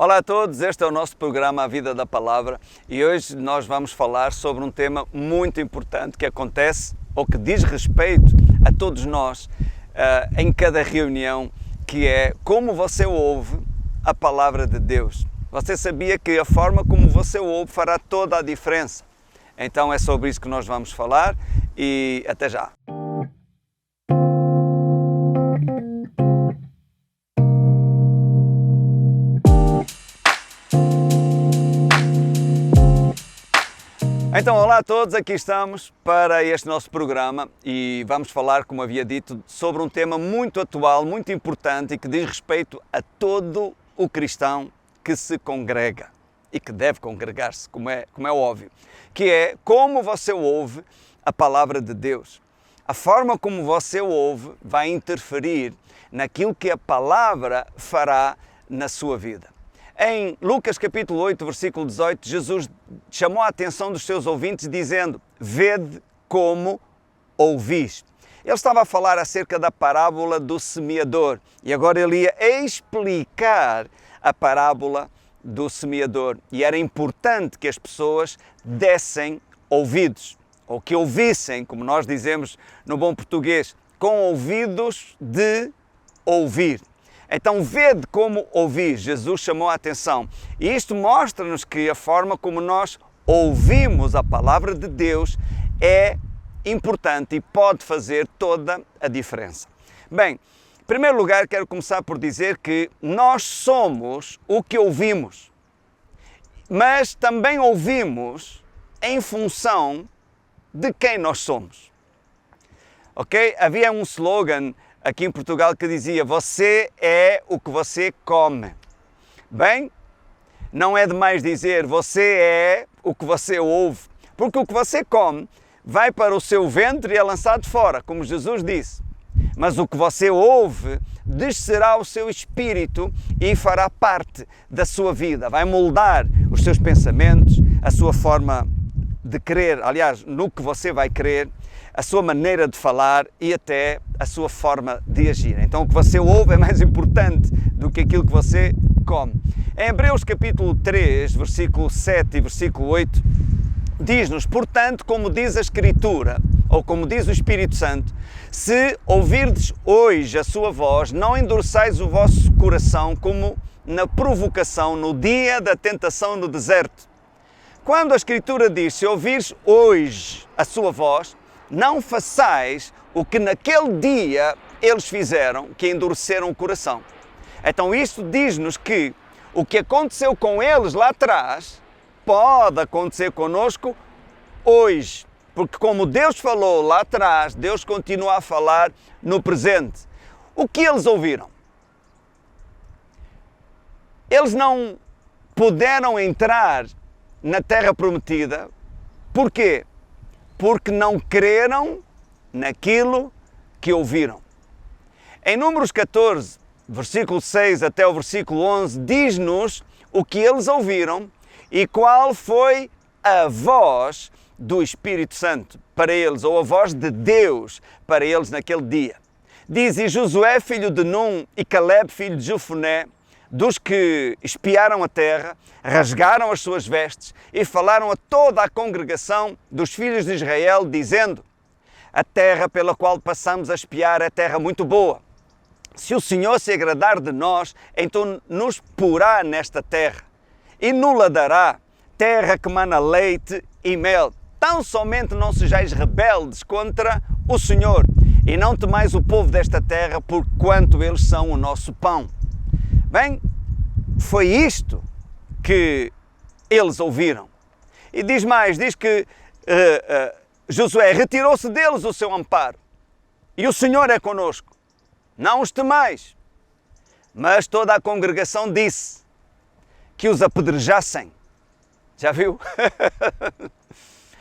Olá a todos, este é o nosso programa A Vida da Palavra e hoje nós vamos falar sobre um tema muito importante que acontece ou que diz respeito a todos nós em cada reunião, que é como você ouve a Palavra de Deus. Você sabia que a forma como você ouve fará toda a diferença? Então é sobre isso que nós vamos falar e até já! Então, olá a todos, aqui estamos para este nosso programa e vamos falar, como havia dito, sobre um tema muito atual, muito importante e que diz respeito a todo o cristão que se congrega e que deve congregar-se, como é óbvio, que é como você ouve a Palavra de Deus. A forma como você ouve vai interferir naquilo que a Palavra fará na sua vida. Em Lucas capítulo 8, versículo 18, Jesus chamou a atenção dos seus ouvintes dizendo: vede como ouvis. Ele estava a falar acerca da parábola do semeador e agora ele ia explicar a parábola do semeador. E era importante que as pessoas dessem ouvidos, ou que ouvissem, como nós dizemos no bom português, com ouvidos de ouvir. Então, vede como ouvir. Jesus chamou a atenção. E isto mostra-nos que a forma como nós ouvimos a Palavra de Deus é importante e pode fazer toda a diferença. Bem, em primeiro lugar, quero começar por dizer que nós somos o que ouvimos, mas também ouvimos em função de quem nós somos. Ok? Havia um slogan aqui em Portugal que dizia: você é o que você come. Bem, não é demais dizer você é o que você ouve, porque o que você come vai para o seu ventre e é lançado fora, como Jesus disse. Mas o que você ouve descerá ao seu espírito e fará parte da sua vida, vai moldar os seus pensamentos, a sua forma de crer, aliás, no que você vai crer, a sua maneira de falar e até a sua forma de agir. Então o que você ouve é mais importante do que aquilo que você come. Em Hebreus capítulo 3, versículo 7 e versículo 8, diz-nos: portanto, como diz a Escritura, ou como diz o Espírito Santo, se ouvirdes hoje a sua voz, não endureçais o vosso coração como na provocação, no dia da tentação no deserto. Quando a Escritura diz: se ouvires hoje a sua voz, não façais o que naquele dia eles fizeram, que endureceram o coração. Então isto diz-nos que o que aconteceu com eles lá atrás pode acontecer conosco hoje. Porque como Deus falou lá atrás, Deus continua a falar no presente. O que eles ouviram? Eles não puderam entrar na terra prometida. Porquê? Porque não creram naquilo que ouviram. Em Números 14, versículo 6 até o versículo 11, diz-nos o que eles ouviram e qual foi a voz do Espírito Santo para eles, ou a voz de Deus para eles naquele dia. Diz: e Josué, filho de Num, e Caleb, filho de Jefoné, dos que espiaram a terra, rasgaram as suas vestes e falaram a toda a congregação dos filhos de Israel, dizendo: a terra pela qual passamos a espiar é terra muito boa. Se o Senhor se agradar de nós, então nos porá nesta terra e nos-la dará, terra que mana leite e mel. Tão somente não sejais rebeldes contra o Senhor e não temais o povo desta terra, porquanto eles são o nosso pão. Bem, foi isto que eles ouviram. E diz mais, diz que Josué retirou-se deles o seu amparo. E o Senhor é conosco. Não os temais. Mas toda a congregação disse que os apedrejassem. Já viu?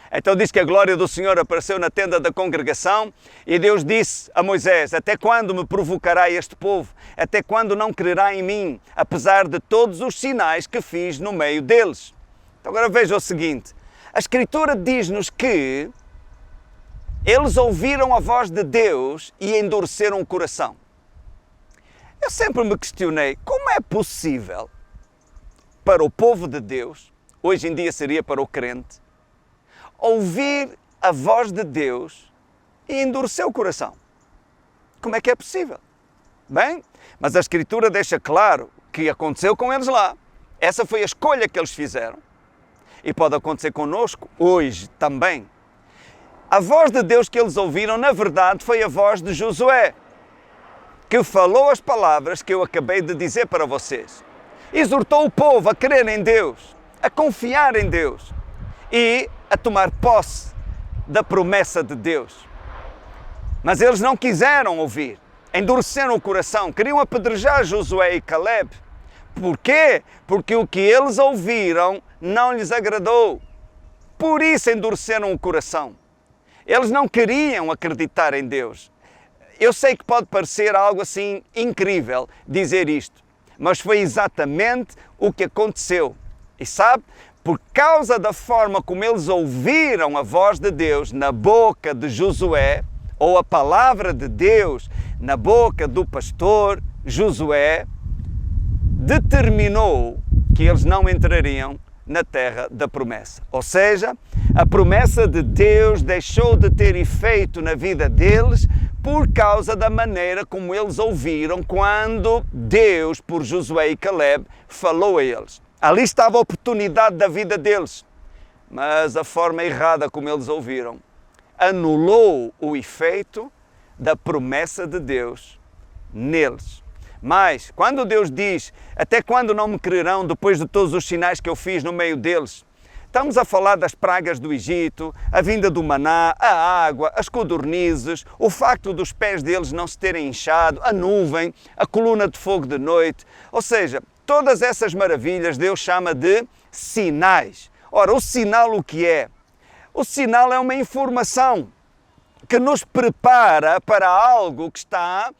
Então diz que a glória do Senhor apareceu na tenda da congregação e Deus disse a Moisés: até quando me provocará este povo? Até quando não crerá em mim, apesar de todos os sinais que fiz no meio deles? Então agora veja o seguinte, a Escritura diz-nos que eles ouviram a voz de Deus e endureceram o coração. Eu sempre me questionei, como é possível para o povo de Deus, hoje em dia seria para o crente, ouvir a voz de Deus e endurecer o coração. Como é que é possível? Bem, mas a Escritura deixa claro que aconteceu com eles lá. Essa foi a escolha que eles fizeram. E pode acontecer connosco hoje também. A voz de Deus que eles ouviram, na verdade, foi a voz de Josué, que falou as palavras que eu acabei de dizer para vocês. Exortou o povo a crer em Deus, a confiar em Deus e a tomar posse da promessa de Deus. Mas eles não quiseram ouvir, endureceram o coração, queriam apedrejar Josué e Caleb. Porquê? Porque o que eles ouviram não lhes agradou. Por isso endureceram o coração. Eles não queriam acreditar em Deus. Eu sei que pode parecer algo assim incrível dizer isto, mas foi exatamente o que aconteceu. E sabe, por causa da forma como eles ouviram a voz de Deus na boca de Josué, ou a palavra de Deus na boca do pastor Josué, determinou que eles não entrariam na terra da promessa. Ou seja, a promessa de Deus deixou de ter efeito na vida deles por causa da maneira como eles ouviram quando Deus, por Josué e Caleb, falou a eles. Ali estava a oportunidade da vida deles, mas a forma errada como eles ouviram anulou o efeito da promessa de Deus neles. Mas, quando Deus diz, até quando não me crerão depois de todos os sinais que eu fiz no meio deles? Estamos a falar das pragas do Egito, a vinda do maná, a água, as codornizes, o facto dos pés deles não se terem inchado, a nuvem, a coluna de fogo de noite. Ou seja, todas essas maravilhas Deus chama de sinais. Ora, o sinal o que é? O sinal é uma informação que nos prepara para algo que está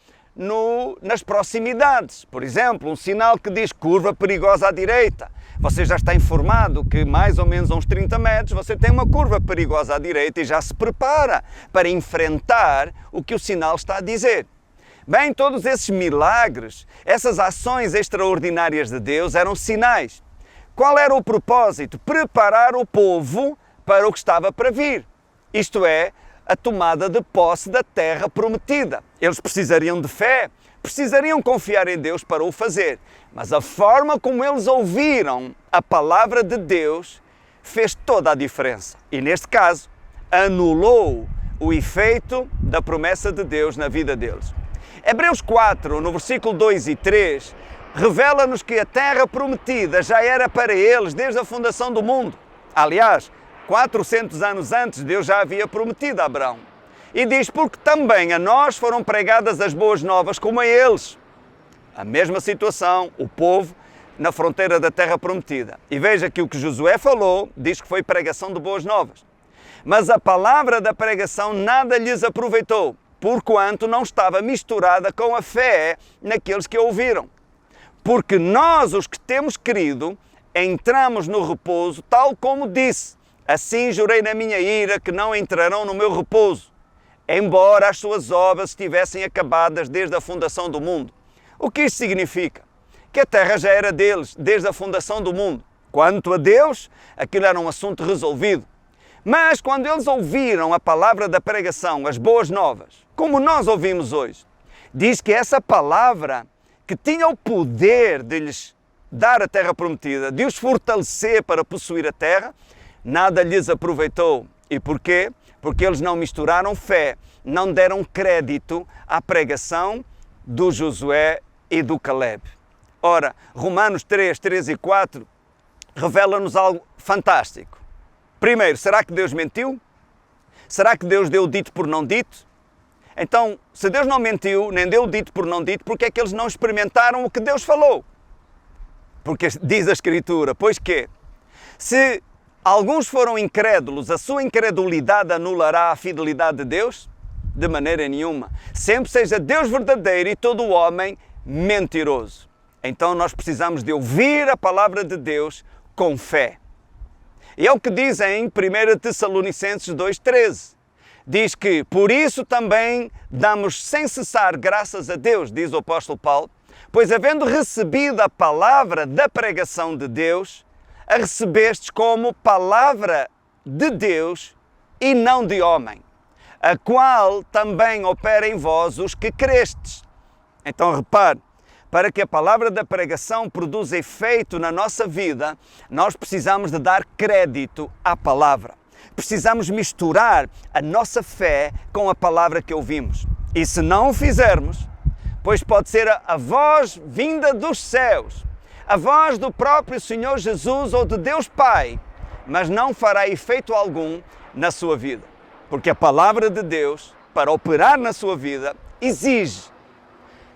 nas proximidades. Por exemplo, um sinal que diz curva perigosa à direita. Você já está informado que mais ou menos a uns 30 metros você tem uma curva perigosa à direita e já se prepara para enfrentar o que o sinal está a dizer. Bem, todos esses milagres, essas ações extraordinárias de Deus eram sinais. Qual era o propósito? Preparar o povo para o que estava para vir. Isto é, a tomada de posse da terra prometida. Eles precisariam de fé, precisariam confiar em Deus para o fazer. Mas a forma como eles ouviram a palavra de Deus fez toda a diferença. E neste caso, anulou o efeito da promessa de Deus na vida deles. Hebreus 4, no versículo 2 e 3, revela-nos que a terra prometida já era para eles desde a fundação do mundo. Aliás, 400 anos antes, Deus já havia prometido a Abraão. E diz, porque também a nós foram pregadas as boas novas como a eles. A mesma situação, o povo na fronteira da terra prometida. E veja que o que Josué falou, diz que foi pregação de boas novas. Mas a palavra da pregação nada lhes aproveitou, porquanto não estava misturada com a fé naqueles que a ouviram. Porque nós, os que temos crido, entramos no repouso, tal como disse. Assim jurei na minha ira que não entrarão no meu repouso, embora as suas obras estivessem acabadas desde a fundação do mundo. O que isto significa? Que a terra já era deles desde a fundação do mundo. Quanto a Deus, aquilo era um assunto resolvido. Mas quando eles ouviram a palavra da pregação, as boas novas, como nós ouvimos hoje, diz que essa palavra que tinha o poder de lhes dar a terra prometida, de os fortalecer para possuir a terra, nada lhes aproveitou. E porquê? Porque eles não misturaram fé, não deram crédito à pregação do Josué e do Caleb. Ora, Romanos 3, 3 e 4 revela-nos algo fantástico. Primeiro, será que Deus mentiu? Será que Deus deu dito por não dito? Então, se Deus não mentiu, nem deu dito por não dito, porque é que eles não experimentaram o que Deus falou? Porque diz a Escritura, pois que se alguns foram incrédulos, a sua incredulidade anulará a fidelidade de Deus? De maneira nenhuma. Sempre seja Deus verdadeiro e todo o homem mentiroso. Então nós precisamos de ouvir a palavra de Deus com fé. E é o que diz em 1 Tessalonicenses 2,13. Diz que, por isso também damos sem cessar graças a Deus, diz o apóstolo Paulo, Pois havendo recebido a palavra da pregação de Deus, a recebestes como palavra de Deus e não de homem, a qual também opera em vós os que crestes. Então repare, para que a palavra da pregação produza efeito na nossa vida, nós precisamos de dar crédito à palavra. Precisamos misturar a nossa fé com a palavra que ouvimos. E se não o fizermos, pois pode ser a voz vinda dos céus, a voz do próprio Senhor Jesus ou de Deus Pai, mas não fará efeito algum na sua vida. Porque a palavra de Deus, para operar na sua vida, exige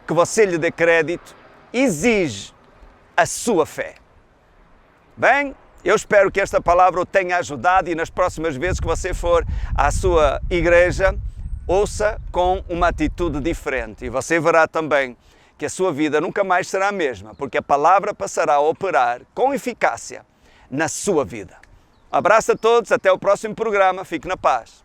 que você lhe dê crédito, exige a sua fé. Bem, eu espero que esta palavra o tenha ajudado e nas próximas vezes que você for à sua igreja, ouça com uma atitude diferente. E você verá também que a sua vida nunca mais será a mesma, porque a palavra passará a operar com eficácia na sua vida. Um abraço a todos, até o próximo programa. Fique na paz.